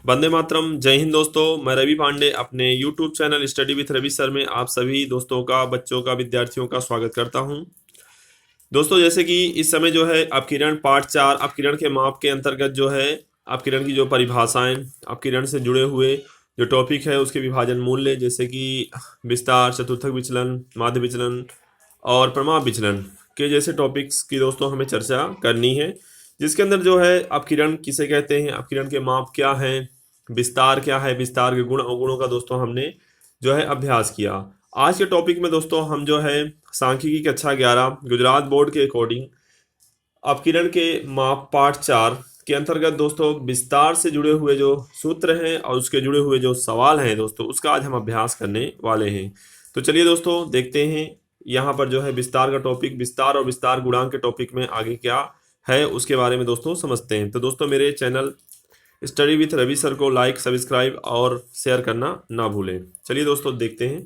वंदे मातरम। जय हिंद दोस्तों, मैं रवि पांडे अपने YouTube channel study with Ravi sir में आप सभी दोस्तों का, बच्चों का, विद्यार्थियों का स्वागत करता हूं। दोस्तों, जैसे कि इस समय जो है अपकिरण पार्ट 4 अपकिरण के माप के अंतर्गत जो है अपकिरण की जो परिभाषाएं, अपकिरण से जुड़े हुए जो टॉपिक है उसके विभाजन मूल्य, जैसे कि विस्तार, चतुर्थक विचलन, माध्य विचलन और प्रमाप विचलन के जैसे टॉपिक्स की दोस्तों हमें चर्चा करनी है। जिसके अंदर जो है अपकिरण किसे कहते हैं, अपकिरण के माप क्या हैं, विस्तार क्या है, विस्तार के गुण अवगुणों का दोस्तों हमने जो है अभ्यास किया। आज के टॉपिक में दोस्तों हम जो है सांख्यिकी कक्षा 11 गुजरात बोर्ड के अकॉर्डिंग अपकिरण के माप पार्ट 4 के अंतर्गत दोस्तों विस्तार से जुड़े हुए जो सूत्र हैं और उसके जुड़े हुए जो सवाल हैं दोस्तों, उसका आज हम अभ्यास करने वाले हैं। तो चलिए दोस्तों देखते हैं यहाँ पर जो है विस्तार का टॉपिक, विस्तार और विस्तार गुणांक के टॉपिक में आगे क्या है उसके बारे में दोस्तों समझते हैं। तो दोस्तों मेरे channel study with Ravi sir को लाइक, सब्सक्राइब और शेयर करना ना भूलें। चलिए दोस्तों देखते हैं।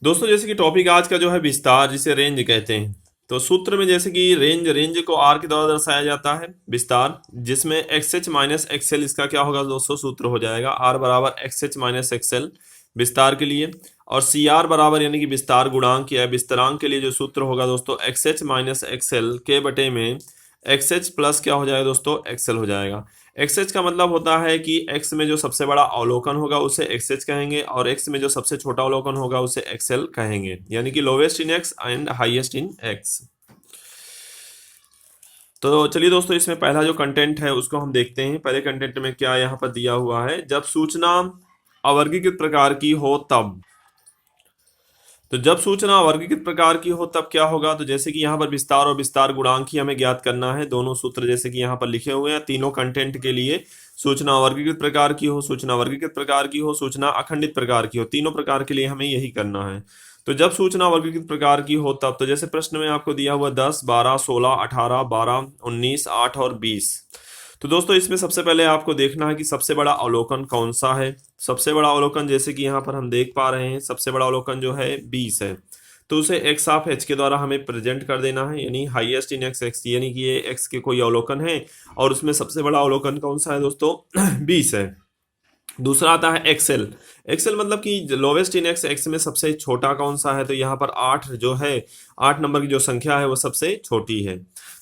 दोस्तों जैसे कि टॉपिक आज का जो है विस्तार, जिसे रेंज कहते हैं। तो सूत्र में जैसे कि रेंज को आर के द्वारा दर्शाया जाता है विस्तार, जिसमें एक्स एच माइनस एक्सएल इसका क्या होगा दोस्तों, सूत्र हो जाएगा आर बराबर एक्स एच माइनस एक्सएल विस्तार के लिए। और सी आर बराबर यानी कि विस्तार गुणांक या विस्तारांक के लिए जो सूत्र होगा दोस्तों एक्स एच माइनस एक्सएल के बटे में एक्स एच प्लस क्या हो जाएगा दोस्तों, एक्सएल हो जाएगा। एक्स एच का मतलब होता है कि एक्स में जो सबसे बड़ा अवलोकन होगा उसे एक्स एच कहेंगे और एक्स में जो सबसे छोटा अवलोकन होगा उसे एक्सएल कहेंगे, यानी कि lowest in x and highest in x. तो चलिए दोस्तों इसमें पहला जो कंटेंट है उसको हम देखते हैं। पहले कंटेंट में क्या यहाँ पर दिया हुआ है, जब सूचना अवर्गीकृत प्रकार की हो तब। तो जब सूचना वर्गीकृत प्रकार की हो तब क्या होगा, तो जैसे कि यहाँ पर विस्तार और विस्तार गुणांक ही हमें ज्ञात करना है। दोनों सूत्र जैसे कि यहाँ पर लिखे हुए हैं तीनों कंटेंट के लिए, सूचना वर्गीकृत प्रकार की हो, सूचना वर्गीकृत प्रकार की हो, सूचना अखंडित प्रकार की हो, तीनों प्रकार के लिए हमें यही करना है। तो जब सूचना वर्गीकृत प्रकार की हो तब, तो जैसे प्रश्न में आपको दिया हुआ 10, 12, 16, 18, 12, 19, 8 और 20। तो दोस्तों इसमें सबसे पहले आपको देखना है कि सबसे बड़ा अवलोकन कौन सा है। सबसे बड़ा अवलोकन जैसे कि यहाँ पर हम देख पा रहे हैं, सबसे बड़ा अवलोकन जो है 20 है। तो उसे एक्स ऑफ एच के द्वारा हमें प्रेजेंट कर देना है, यानी हाईएस्ट इन एक्स एक्स, यानी कि ये एक्स के कोई अवलोकन है और उसमें सबसे बड़ा अवलोकन कौन सा है दोस्तों 20 है। दूसरा आता है एक्सेल। एक्सेल मतलब कि लोवेस्ट इन एक्स, एक्स में सबसे छोटा कौन सा है, तो यहाँ पर 8 जो है, 8 नंबर की जो संख्या है वो सबसे छोटी है।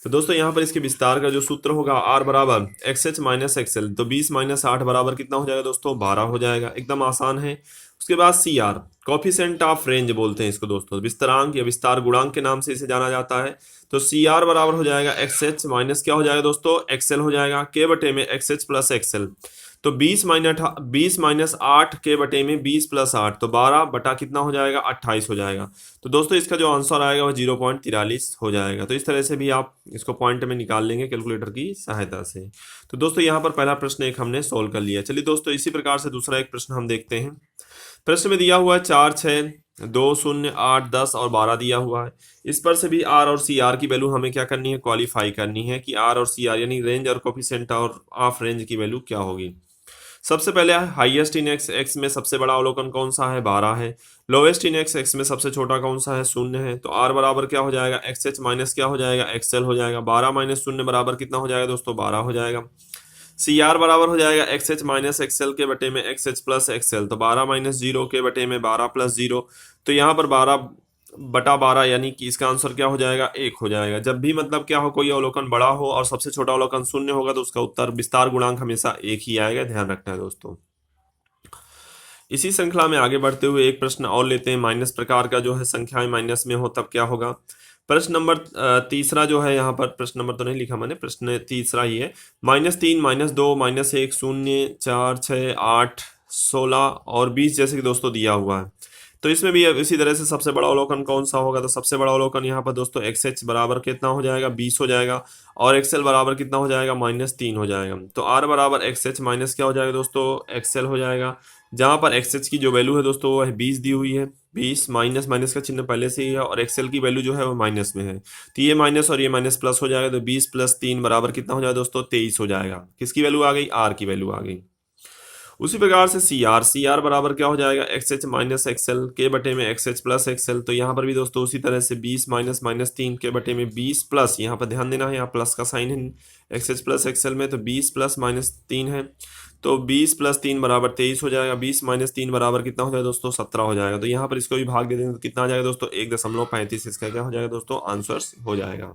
तो दोस्तों यहाँ पर इसके विस्तार का जो सूत्र होगा आर बराबर एक्स एच माइनस एक्सएल, तो 20 माइनस 8 बराबर कितना हो जाएगा दोस्तों, 12 हो जाएगा। एकदम आसान है। उसके बाद C R, coefficient of range बोलते हैं इसको दोस्तों, विस्तारांक या विस्तार गुणांक के नाम से इसे जाना जाता है। तो सी आर बराबर हो जाएगा एक्स एच माइनस क्या हो जाएगा दोस्तों, एक्सएल हो जाएगा, के बटे में एक्स एच प्लस एक्सएल। तो 20 माइनस 8 के बटे में 20 प्लस 8, तो 12 बटा कितना हो जाएगा, 28 हो जाएगा। तो दोस्तों इसका जो आंसर आएगा वो 0.43 हो जाएगा। तो इस तरह से भी आप इसको पॉइंट में निकाल लेंगे कैलकुलेटर की सहायता से। तो दोस्तों यहाँ पर पहला प्रश्न एक हमने सोल्व कर लिया। चलिए दोस्तों इसी प्रकार से दूसरा एक प्रश्न हम देखते हैं। प्रश्न में दिया हुआ है 4, 6, 2, 0, 8, 10 और 12 दिया हुआ है। इस पर से भी आर और सी आर की वैल्यू हमें क्या करनी है, क्वालिफाई करनी है कि आर और सी आर यानी रेंज और कोफिशिएंट और ऑफ रेंज की वैल्यू क्या होगी। सबसे पहले हाईएस्ट इन एक्स, एक्स में सबसे बड़ा अवलोकन कौन सा है, 12 है। लोवेस्ट इन एक्स, एक्स में सबसे छोटा कौन सा है, 0 है। तो आर बराबर क्या हो जाएगा, एक्स एच माइनस क्या हो जाएगा, एक्सएल हो जाएगा। 12 माइनस 0 बराबर कितना हो जाएगा दोस्तों, 12 हो जाएगा। सी आर बराबर हो जाएगा एक्स एच माइनस एक्सएल के बटे में एक्स एच प्लस एक्सएल, तो 12 माइनस 0 के बटे में 12 प्लस 0। तो यहाँ पर 12 बटा 12 यानी कि इसका आंसर क्या हो जाएगा, 1 हो जाएगा। जब भी मतलब क्या हो, कोई अवलोकन बड़ा हो और सबसे छोटा अवलोकन 0 होगा तो उसका उत्तर विस्तार गुणांक हमेशा 1 ही आएगा, ध्यान रखना है दोस्तों। इसी श्रृंखला में आगे बढ़ते हुए एक प्रश्न और लेते हैं। माइनस प्रकार का जो है संख्याएं माइनस में हो तब क्या होगा। प्रश्न नंबर तीसरा जो है, यहाँ पर प्रश्न नंबर तो नहीं लिखा मैंने, प्रश्न तीसरा ही है। -3, -2, -1, 0, 4, 6, 8, 16 और 20 जैसे कि दोस्तों दिया हुआ है। तो इसमें भी इसी तरह से सबसे बड़ा अवलोकन कौन सा होगा, तो सबसे बड़ा अवलोकन यहाँ पर दोस्तों एक्स एच बराबर कितना हो जाएगा, 20 हो जाएगा। और एक्सएल बराबर कितना हो जाएगा, -3 हो जाएगा। तो आर बराबर एक्स एच माइनस क्या हो जाएगा दोस्तों, एक्सएल हो जाएगा। जहाँ पर एक्स एच की जो वैल्यू है दोस्तों वो है 20 दी हुई है, 20 माइनस माइनस का चिन्ह पहले से ही है और एक्सएल की वैल्यू जो है वो माइनस में है। तो ये माइनस और ये माइनस प्लस हो जाएगा, तो 20 + 3 बराबर कितना हो जाएगा दोस्तों, 23 हो जाएगा। किसकी वैल्यू आ गई, आर की वैल्यू आ गई। उसी प्रकार से सी आर बराबर क्या हो जाएगा, एक्स एच माइनस एक्सएल के बटे में एक्स एच प्लस एक्सएल। तो यहाँ पर भी दोस्तों उसी तरह से 20 माइनस माइनस 3 के बटे में 20 प्लस, यहाँ पर ध्यान देना है, यहाँ प्लस का साइन है एक्स एच प्लस एक्सएल में, तो 20 प्लस माइनस 3 है, तो 20 प्लस 3 बराबर 23 हो जाएगा। 20 माइनस 3 बराबर कितना हो जाएगा दोस्तों, 17 हो जाएगा। तो यहाँ पर इसको भी भाग दे देंगे तो कितना आ जाएगा दोस्तों, 1.35 इसका क्या हो जाएगा दोस्तों, आंसर हो जाएगा।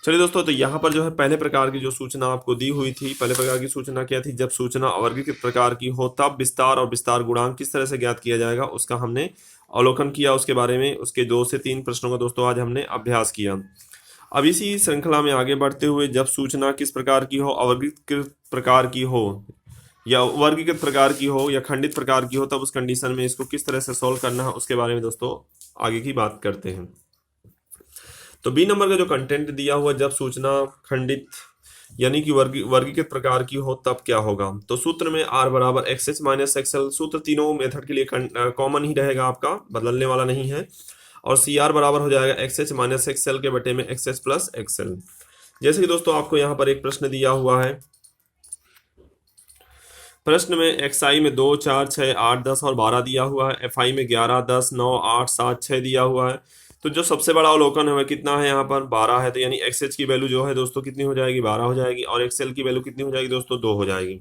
चलिए दोस्तों, तो यहाँ पर जो है पहले प्रकार की जो सूचना आपको दी हुई थी, पहले प्रकार की सूचना क्या थी, जब सूचना अवर्गीकृत प्रकार की हो तब विस्तार और विस्तार गुणांक किस तरह से ज्ञात किया जाएगा उसका हमने अवलोकन किया, उसके बारे में उसके 2 से 3 प्रश्नों का दोस्तों आज हमने अभ्यास किया। अब इसी श्रृंखला में आगे बढ़ते हुए जब सूचना किस प्रकार की हो, अवर्गीकृत प्रकार की हो या वर्गीकृत प्रकार की हो या खंडित प्रकार की हो, तब उस कंडीशन में इसको किस तरह से सॉल्व करना है उसके बारे में दोस्तों आगे की बात करते हैं। तो बी नंबर का जो कंटेंट दिया हुआ, जब सूचना खंडित यानी कि वर्गीकृत प्रकार की हो तब क्या होगा, तो सूत्र में आर बराबर एक्स एच माइनस एक्सएल, सूत्र तीनों मेथड के लिए कॉमन ही रहेगा, आपका बदलने वाला नहीं है। और सी आर बराबर हो जाएगा एक्स एच माइनस एक्सएल के बटे में एक्स एच प्लस एक्सएल। जैसे कि दोस्तों आपको यहाँ पर एक प्रश्न दिया हुआ है, प्रश्न में एक्स आई में 2, 4, 6, 8, 10 और 12 दिया हुआ है, एफ आई में 11, 10, 9, 8, 7, 6 दिया हुआ है। तो जो सबसे बड़ा अवलोकन है वह कितना है, यहाँ पर 12 है, तो यानी एक्स एच की वैल्यू जो है दोस्तों कितनी हो जाएगी, 12 हो जाएगी, और एक्सएल की वैल्यू कितनी हो जाएगी दोस्तों, 2 हो जाएगी।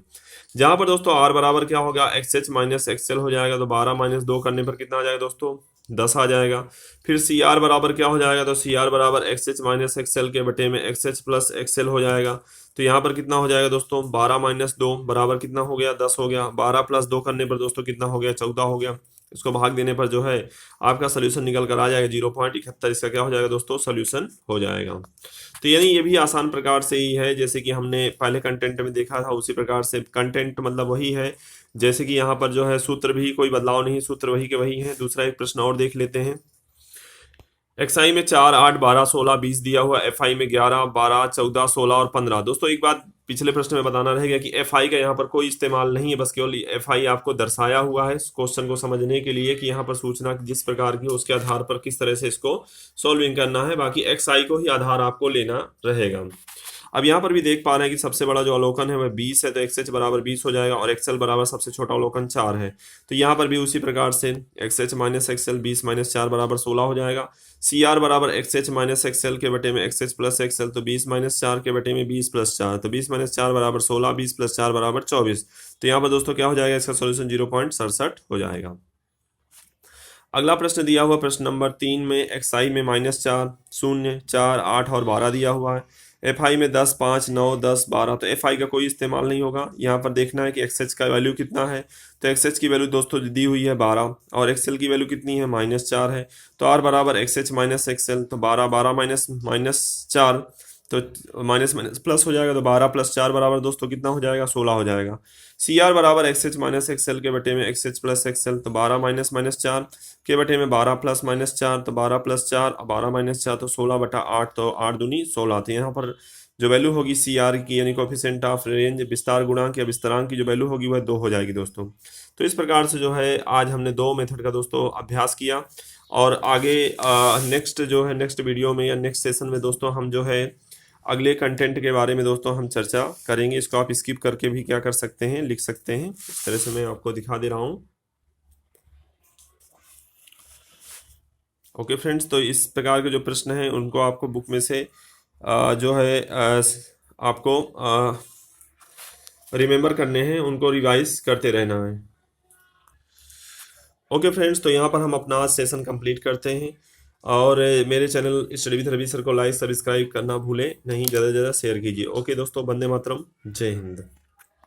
जहां पर दोस्तों आर बराबर क्या होगा, एक्स एच माइनस एक्सएल हो जाएगा, तो 12 माइनस 2 करने पर कितना आ जाएगा दोस्तों, 10 आ जाएगा। फिर सी आर बराबर क्या हो जाएगा, तो सी आर बराबर एक्स एच माइनस एक्सएल के बटे में एक्स एच प्लस एक्सएल हो जाएगा। तो यहाँ पर कितना हो जाएगा दोस्तों, 12 माइनस 2 बराबर कितना हो गया, 10 हो गया। 12 प्लस 2 करने पर दोस्तों कितना हो गया, 14 हो गया। इसको भाग देने पर जो है आपका सोल्यूशन निकल कर आ जाएगा 0.71, इसका क्या हो जाएगा दोस्तों, सोल्यूशन हो जाएगा। तो यानी ये भी आसान प्रकार से ही है, जैसे कि हमने पहले कंटेंट में देखा था उसी प्रकार से कंटेंट मतलब वही है। जैसे कि यहाँ पर जो है सूत्र भी कोई बदलाव नहीं, सूत्र वही के वही है। दूसरा एक प्रश्न और देख लेते हैं। एक्स आई में 4, 8, 12, 16, 20 दिया हुआ, एफ आई में 11, 12, 14, 16 और 15। दोस्तों एक बात पिछले प्रश्न में बताना रहेगा कि एफ आई का यहाँ पर कोई इस्तेमाल नहीं है, बस केवल एफ आई आपको दर्शाया हुआ है क्वेश्चन को समझने के लिए कि यहाँ पर सूचना जिस प्रकार की हो उसके आधार पर किस तरह से इसको सॉल्विंग करना है, बाकी एक्स आई को ही आधार आपको लेना रहेगा। अब यहाँ पर भी देख पा रहे हैं कि सबसे बड़ा जो अवलोकन है वह 20 है, तो एक्स एच बराबर 20 हो जाएगा, और एक्सएल बराबर सबसे छोटा अवलोकन 4 है। तो यहाँ पर भी उसी प्रकार से x H minus XL 20 minus 4 बराबर 16 हो जाएगा। सी आर बराबर एक्स एच माइनस एक्सएल के बटे में एक्स एच प्लस एक्सएल, तो 20 माइनस 4 के बटे में 20 प्लस 4, तो 20 माइनस 4 बराबर 16, 20 प्लस 4 बराबर 24। तो यहाँ पर दोस्तों क्या हो जाएगा, इसका सोल्यूशन 0.67 हो जाएगा। अगला प्रश्न दिया हुआ प्रश्न नंबर 3 में एक्स आई में -4, 0, 4, 8 और 12 दिया हुआ है, एफ आई में 10, 5, 9, 10, 12। तो एफ आई का कोई इस्तेमाल नहीं होगा। यहाँ पर देखना है कि एक्स एच का वैल्यू कितना है, तो एक्स एच की वैल्यू दोस्तों दी हुई है 12, और एक्सएल की वैल्यू कितनी है, -4 है। तो आर बराबर एक्स एच माइनस एक्सएल, तो 12, 12 माइनस माइनस 4, तो माइनस माइनस प्लस हो जाएगा, तो 12 प्लस 4 बराबर दोस्तों कितना हो जाएगा, 16 हो जाएगा। सी आर बराबर एक्स एच माइनस एक्सएल के बटे में एक्स एच प्लस एक्सएल, तो 12 माइनस माइनस 4 के बटे में 12 प्लस माइनस 4, तो 12 प्लस 4, 12 माइनस 4, तो 16 बटा 8, तो 8 दूनी 16। तो यहाँ पर जो वैल्यू होगी सी आर की यानी कोफिशिएंट ऑफ रेंज विस्तार गुणांक या विस्तारांक की जो वैल्यू होगी वह 2 हो जाएगी दोस्तों। तो इस प्रकार से जो है आज हमने 2 मेथड का दोस्तों अभ्यास किया, और आगे नेक्स्ट जो है नेक्स्ट वीडियो में या नेक्स्ट सेशन में दोस्तों हम जो है अगले कंटेंट के बारे में दोस्तों हम चर्चा करेंगे। इसको आप स्किप करके भी क्या कर सकते हैं, लिख सकते हैं। इस तरह से मैं आपको दिखा दे रहा हूँ। ओके फ्रेंड्स, तो इस प्रकार के जो प्रश्न हैं उनको आपको बुक में से जो है आपको रिमेंबर करने हैं, उनको रिवाइज करते रहना है। ओके फ्रेंड्स, तो यहाँ पर हम अपना आज सेशन कंप्लीट करते हैं, और मेरे channel study with Ravi sir को लाइक सब्सक्राइब करना भूलें नहीं, ज़्यादा से ज़्यादा शेयर कीजिए। ओके दोस्तों, वंदे मातरम, जय हिंद।